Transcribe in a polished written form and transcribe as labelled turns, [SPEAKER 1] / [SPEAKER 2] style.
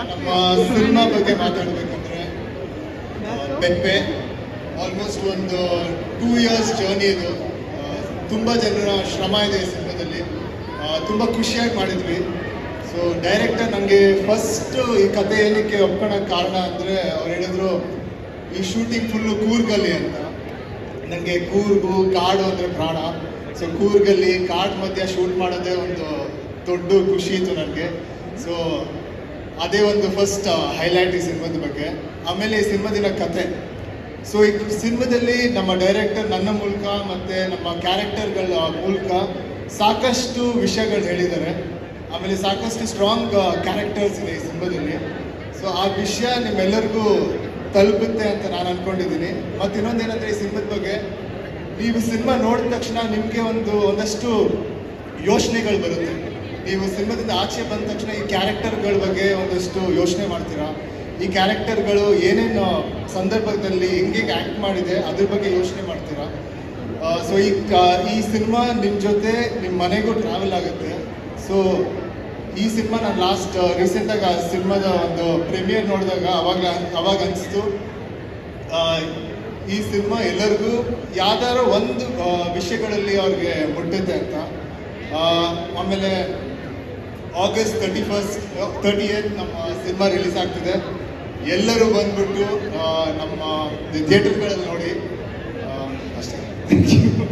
[SPEAKER 1] ನಮ್ಮ ಸಿನಿಮಾ ಬಗ್ಗೆ ಮಾತಾಡಬೇಕಂದ್ರೆ ಪೆಪ್ಪೆ ಆಲ್ಮೋಸ್ಟ್ ಒಂದು 2 ಇಯರ್ಸ್ ಜರ್ನಿ ಇದು. ತುಂಬ ಜನರ ಶ್ರಮ ಇದೆ ಈ ಸಿನಿಮಾದಲ್ಲಿ. ತುಂಬ ಖುಷಿಯಾಗಿ ಮಾಡಿದ್ವಿ. ಸೊ ಡೈರೆಕ್ಟರ್ ನನಗೆ ಫಸ್ಟ್ ಈ ಕತೆ ಏನಕ್ಕೆ ಒಪ್ಕೊಳ್ಳೋಕೆ ಕಾರಣ ಅಂದರೆ ಅವ್ರು ಹೇಳಿದ್ರು ಈ ಶೂಟಿಂಗ್ ಫುಲ್ಲು ಕೂರ್ಗಲ್ಲಿ ಅಂತ. ನನಗೆ ಕೂರ್ಗು ಕಾಡು ಅಂದರೆ ಪ್ರಾಣ. ಸೊ ಕೂರ್ಗಲ್ಲಿ ಕಾಡು ಮಧ್ಯ ಶೂಟ್ ಮಾಡೋದೇ ಒಂದು ದೊಡ್ಡ ಖುಷಿ ಇತ್ತು ನನಗೆ. ಸೊ ಅದೇ ಒಂದು ಫಸ್ಟ್ ಹೈಲೈಟ್ ಈ ಸಿನಿಮಾದ ಬಗ್ಗೆ. ಆಮೇಲೆ ಈ ಸಿನಿಮಾದಿನ ಕತೆ. ಸೊ ಈ ಸಿನಿಮಾದಲ್ಲಿ ನಮ್ಮ ಡೈರೆಕ್ಟರ್ ನನ್ನ ಮೂಲಕ ಮತ್ತು ನಮ್ಮ ಕ್ಯಾರೆಕ್ಟರ್ಗಳ ಮೂಲಕ ಸಾಕಷ್ಟು ವಿಷಯಗಳು ಹೇಳಿದ್ದಾರೆ. ಆಮೇಲೆ ಸಾಕಷ್ಟು ಸ್ಟ್ರಾಂಗ್ ಕ್ಯಾರೆಕ್ಟರ್ಸ್ ಇದೆ ಈ ಸಿನಿಮಾದಲ್ಲಿ. ಸೊ ಆ ವಿಷಯ ನಿಮ್ಮೆಲ್ಲರಿಗೂ ತಲುಪುತ್ತೆ ಅಂತ ನಾನು ಅಂದ್ಕೊಂಡಿದ್ದೀನಿ. ಮತ್ತು ಇನ್ನೊಂದೇನೆಂದರೆ ಈ ಸಿನಿಮಾದ ಬಗ್ಗೆ ನೀವು ಸಿನಿಮಾ ನೋಡಿದ ತಕ್ಷಣ ನಿಮಗೆ ಒಂದಷ್ಟು ಯೋಚನೆಗಳು ಬರುತ್ತೆ. ನೀವು ಸಿನಿಮಾದಿಂದ ಆಚೆ ಬಂದ ತಕ್ಷಣ ಈ ಕ್ಯಾರೆಕ್ಟರ್ಗಳ ಬಗ್ಗೆ ಒಂದಷ್ಟು ಯೋಚನೆ ಮಾಡ್ತೀರಾ. ಈ ಕ್ಯಾರೆಕ್ಟರ್ಗಳು ಏನೇನು ಸಂದರ್ಭದಲ್ಲಿ ಹೆಂಗೆ ಆ್ಯಕ್ಟ್ ಮಾಡಿದೆ ಅದ್ರ ಬಗ್ಗೆ ಯೋಚನೆ ಮಾಡ್ತೀರಾ. ಸೊ ಈ ಸಿನಿಮಾ ನಿಮ್ಮ ಜೊತೆ ನಿಮ್ಮ ಮನೆಗೂ ಟ್ರಾವೆಲ್ ಆಗುತ್ತೆ. ಸೊ ಈ ಸಿನಿಮಾ ನಾನು ರೀಸೆಂಟಾಗಿ ಆ ಸಿನಿಮಾದ ಒಂದು ಪ್ರೀಮಿಯರ್ ನೋಡಿದಾಗ ಅವಾಗ ಅನಿಸ್ತು ಈ ಸಿನಿಮಾ ಎಲ್ಲರಿಗೂ ಯಾವ್ದಾರೋ ಒಂದು ವಿಷಯಗಳಲ್ಲಿ ಅವ್ರಿಗೆ ಮುಟ್ಟುತ್ತೆ ಅಂತ. ಆಮೇಲೆ August 38 ನಮ್ಮ ಸಿನಿಮಾ ರಿಲೀಸ್ ಆಗ್ತಿದೆ. ಎಲ್ಲರೂ ಬಂದ್ಬಿಟ್ಟು ನಮ್ಮ ಥಿಯೇಟರ್ಗಳಲ್ಲಿ ನೋಡಿ. ಅಷ್ಟೇ. Thank you.